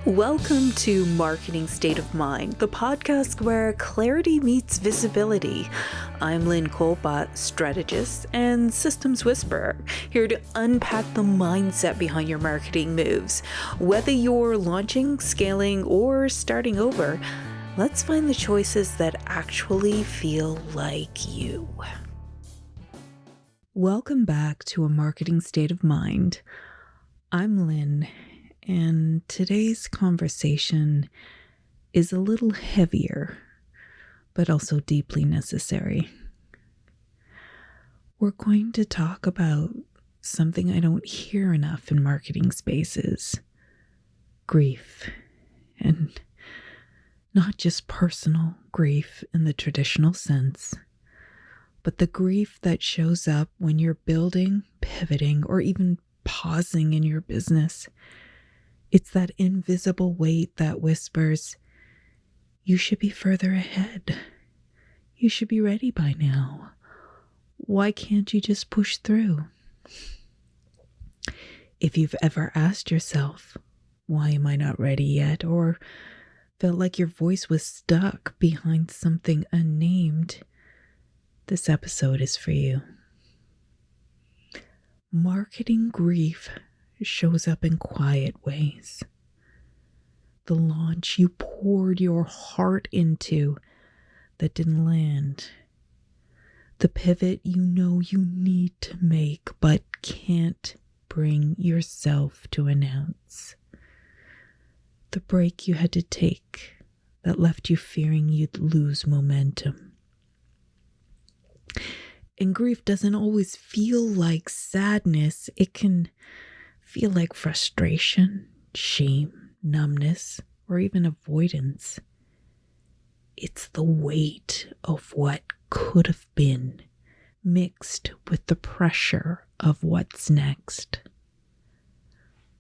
Welcome to Marketing State of Mind, the podcast where clarity meets visibility. I'm Lynn, strategist and systems whisperer, here to unpack the mindset behind your marketing moves. Whether you're launching, scaling, or starting over, let's find the choices that actually feel like you. Welcome back to A Marketing State of Mind. I'm Lynn. And today's conversation is a little heavier, but also deeply necessary. We're going to talk about something I don't hear enough in marketing spaces: grief. And not just personal grief in the traditional sense, but the grief that shows up when you're building, pivoting, or even pausing in your business. It's that invisible weight that whispers, you should be further ahead. You should be ready by now. Why can't you just push through? If you've ever asked yourself, why am I not ready yet? Or felt like your voice was stuck behind something unnamed, this episode is for you. Marketing grief shows up in quiet ways. The launch you poured your heart into that didn't land. The pivot you know you need to make but can't bring yourself to announce. The break you had to take that left you fearing you'd lose momentum. And grief doesn't always feel like sadness. It can feel like frustration, shame, numbness, or even avoidance. It's the weight of what could have been mixed with the pressure of what's next.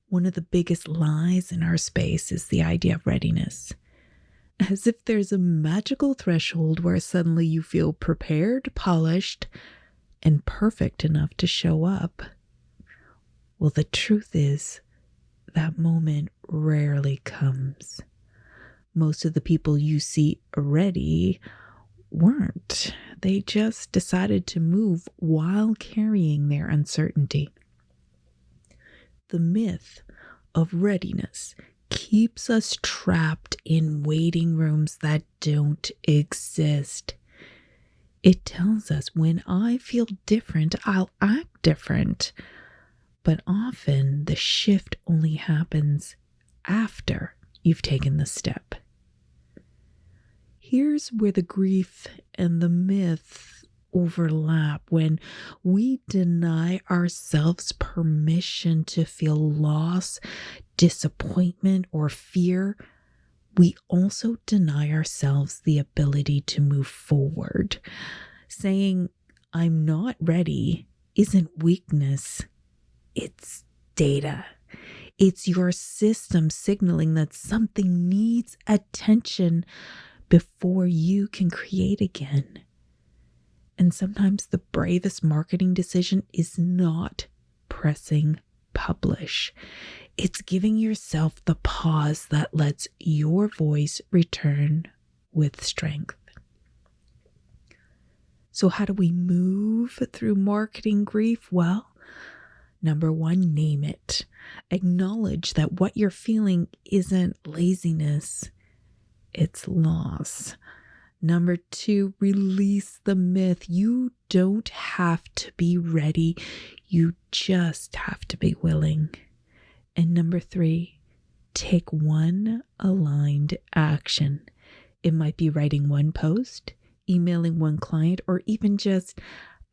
One of the biggest lies in our space is the idea of readiness, as if there's a magical threshold where suddenly you feel prepared, polished, and perfect enough to show up. Well, the truth is, that moment rarely comes. Most of the people you see ready weren't. They just decided to move while carrying their uncertainty. The myth of readiness keeps us trapped in waiting rooms that don't exist. It tells us when I feel different, I'll act different. But often the shift only happens after you've taken the step. Here's where the grief and the myth overlap. When we deny ourselves permission to feel loss, disappointment, or fear, we also deny ourselves the ability to move forward. Saying, I'm not ready, isn't weakness. It's data. It's your system signaling that something needs attention before you can create again. And sometimes the bravest marketing decision is not pressing publish. It's giving yourself the pause that lets your voice return with strength. So how do we move through marketing grief? Well, number one, name it. Acknowledge that what you're feeling isn't laziness, it's loss. Number two, release the myth. You don't have to be ready. You just have to be willing. And number three, take one aligned action. It might be writing one post, emailing one client, or even just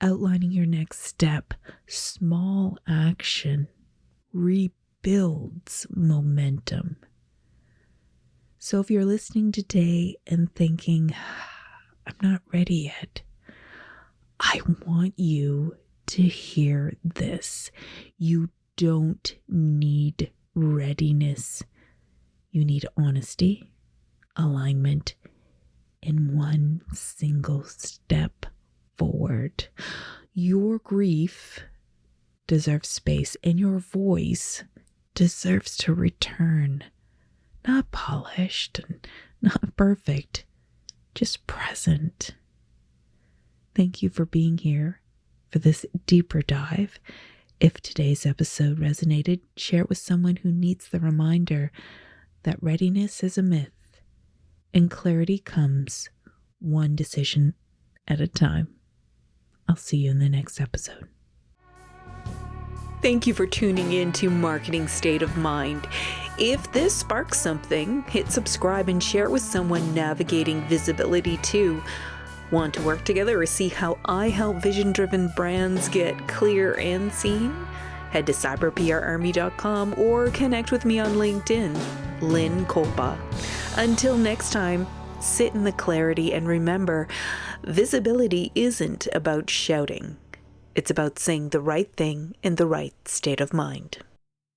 outlining your next step. Small action rebuilds momentum. So if you're listening today and thinking, I'm not ready yet, I want you to hear this. You don't need readiness. You need honesty, alignment, and one single step forward. Your grief deserves space, and your voice deserves to return, not polished and not perfect, just present. Thank you for being here for this deeper dive. If today's episode resonated, share it with someone who needs the reminder that readiness is a myth and clarity comes one decision at a time. I'll see you in the next episode. Thank you for tuning in to Marketing State of Mind. If this sparks something, hit subscribe and share it with someone navigating visibility too. Want to work together or see how I help vision-driven brands get clear and seen? Head to cyberprarmy.com or connect with me on LinkedIn, Lynn Kolpa. Until next time, sit in the clarity and remember, visibility isn't about shouting. It's about saying the right thing in the right state of mind.